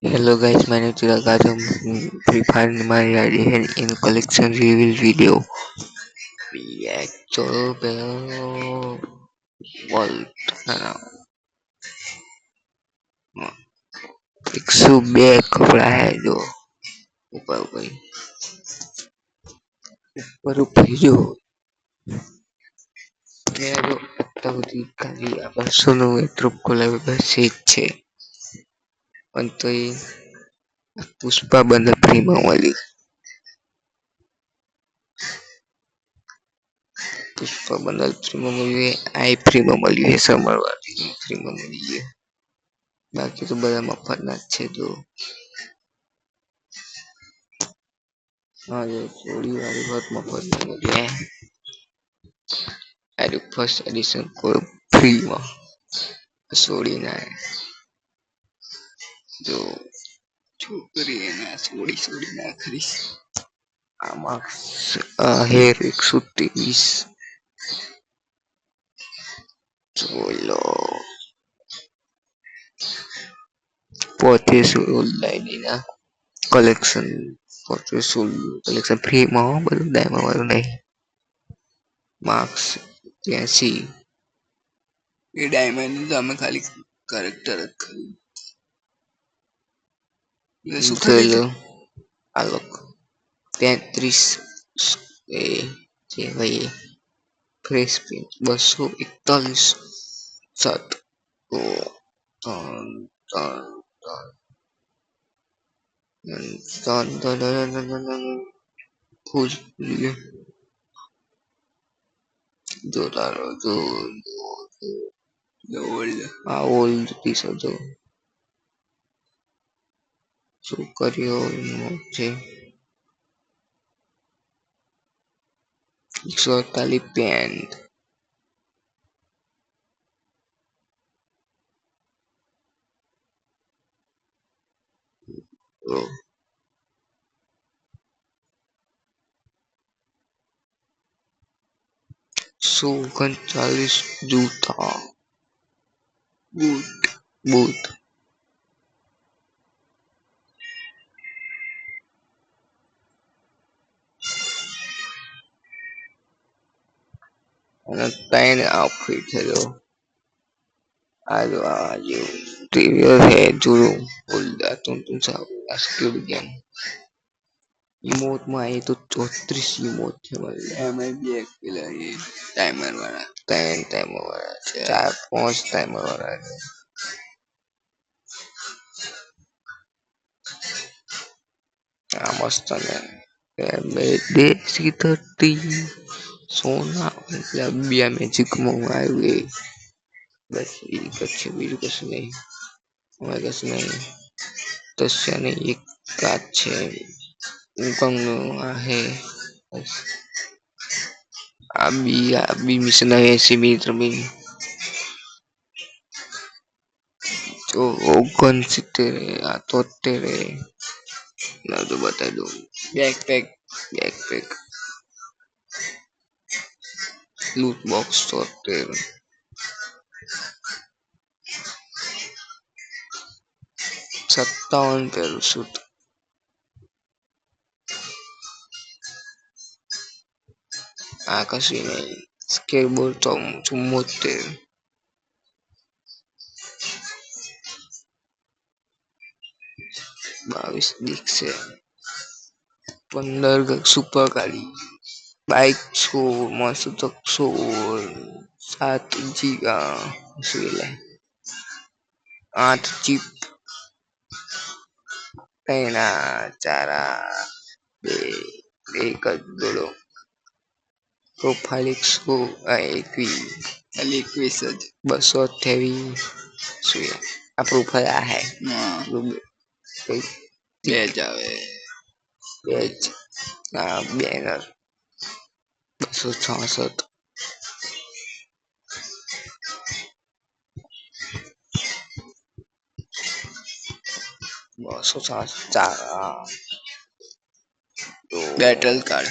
Hello guys, my name is Chirag. आज हम free fire हमारी आईडी है इन कलेक्शन रिवील वीडियो चलो वर्ल्ड 102 कपड़ा है जो ऊपर ऊपर ऊपर ऊपर जो मेरा जो અત્યાર ખાલી આ 200 નું ટ્રુપ ખોલાવ્યું બસ એ જ છે પણ તો એ પુષ્પા બંદર ફ્રીમાં મળી પુષ્પા બંદર ફ્રીમાં મળ્યું આઈ ફ્રીમાં મળ્યું સમર વાળી ફ્રીમાં મળી ગયું બાકી તો બધા મફતના જ છે જો हाँ ये चोरी वाली बहुत मफत में मिल गया है एड फर्स्ट एडिशन को फ्री में छोड़ी ना है जो छोकरी है ना छोड़ी ना खरीस मार्क्स हेर 123 चलो पोते ऑनलाइन ना कलेक्शन पोते कलेक्शन फ्री में हो બધું ડાયમંડ વાળું નહીં માર્ક્સ 83 ये डायमंड तो हमें खाली कैरेक्टर चलो आलोक 33 ये भाई फ्रेश प्रिंट 241 7 तो खुश जो तारो जो ओल्ड पीस जो છોકરીઓ છે 148 પેન્ટ सौ 39 जूता बूट बूट पैन आउटफिट है जो आज ट्रिवियल है जो बोल तुम सब स्किल गेम इमोट में आए तो 34 इमोट है हमें भी एक किला ये टाइमर वाला 3 टाइमर वाला 4 5 टाइमर वाला है मस्त है मेरे C30 सोना बिया मैजिक मंगाए बस ये बीजू कछु नहीं हमारे कछु नहीं तस्या नहीं एक काच है उकंग आहे बस अभी मिशन है 80 मिनट में जो ओगन सितेरे आ तोतेरे ना तो बता दो बैकपैक लूट बॉक्स तोतेरे 57 पैराशूट आकाशी नहीं स्केटबोर्ड 74 22 दिख से 15 सुपर गाड़ी बाइक 16 तक 7 जीगा 8 जीप पहना चारा एक दोड़ो प्रोफाइल 121 228 आ प्रोफाइल आ है पेज आवे पेज बैनर 266 264 बैटल कार्ड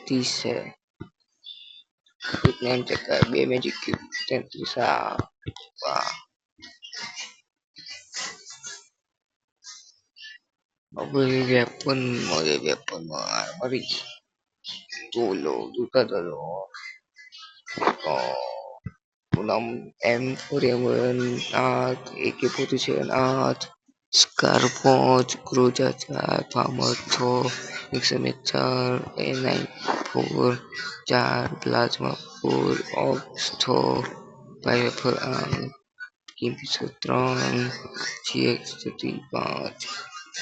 30 है कितने टका 2 मैजिक 33 હવે વેપન મળે વેપનમાં આર્મરી તોલો જૂતા તલો નામ M4A1 AK-47 Scar 5 Cruiser 4 Farmer 6 XM4 A94 4 Plasma 4 Ox 6 Rifle 8 Kim3 GX35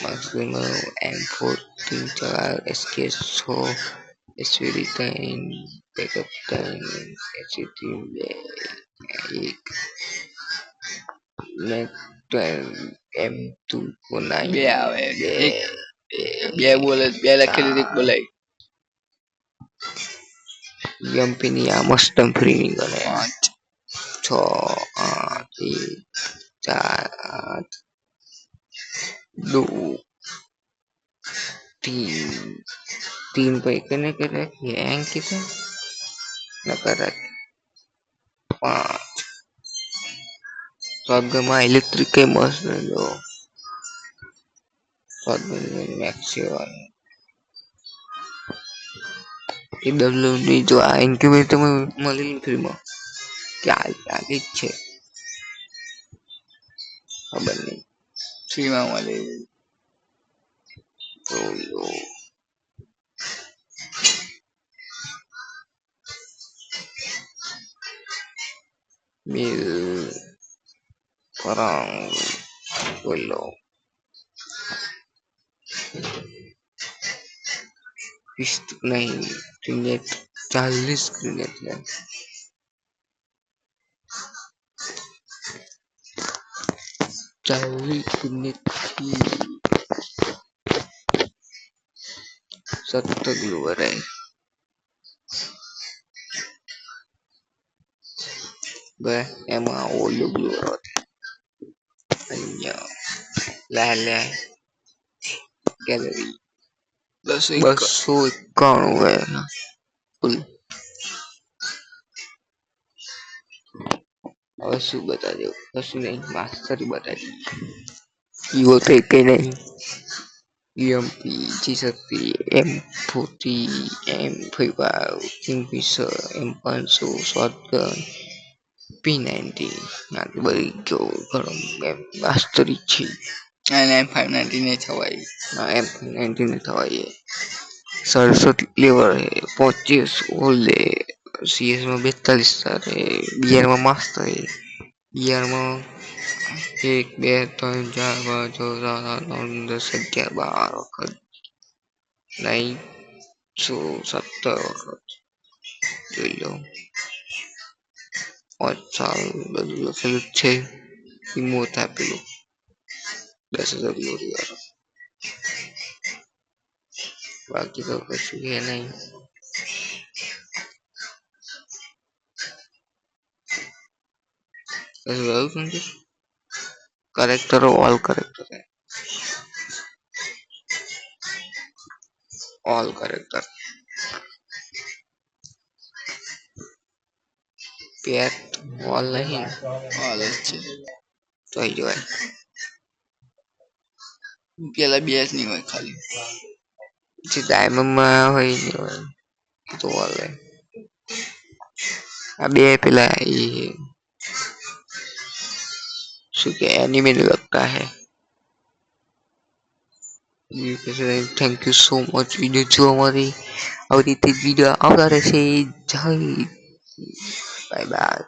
Maximum M14 4 SK6 SVD10 Backup 10 SCT 1 Net 12 M249 બે આવે એક બે બોલે બે લખેલી એક 4 બોલાય Yampini Amastam Free Gane 5 6 8 1 4 8 2 3 3 पे कने करे yang kita nakarat 5 Swagama electric mas lo Swagama Maxion EWD जो incubator में मलिन फिल्म क्या आगे छे खबर नहीं 3 માં મળે तो लो mil perang बोलो नहीं ग्रेनेड 40 ग्रेनेड है 40 ग्रेनेड की 70 ग्लोवर है Ba emang ulu glurot hanya lele gallery 10 બસો 91 है कुल હવે શું બતા દો કશું નહીં માસ્ટરી બતા દી ઈવો તો કઈ નહીં EMP G30 M40 M55 Kingfisher M500 shotgun P90 આટલું બધી ગયો ઘણો એમ માસ્ટરી છે અને M590 ને છવાય M90 ને થવાય 67 लेवर है 25 ओले CS में 42 स्टार है BR में मस्त है BR में 1 2 3 4 5 6 7 8 9 10 11 12 વખત નહીં 17 વખત જોઈ લો 5 સાલ બધું લખેલું જ છે રિમોટ આપેલું 10,000 ગ્લોરી વાળો બાકી તો કશું છે નહીં કશું આવ્યું સમજે करेक्टर ऑल करेक्टर है ऑल करेक्टर पेट ऑल नहीं હાલ જ છે तो ही जो है પેલા બે જ નહીં હોય ખાલી જે ડાયમંડ માં હોય ને હોય તો ऑल है આ બે પેલા એ શું કે એનિમે लगता है thank you so much video जो हमारी और रीति वीडियो आवता रहશે જય બાય બાય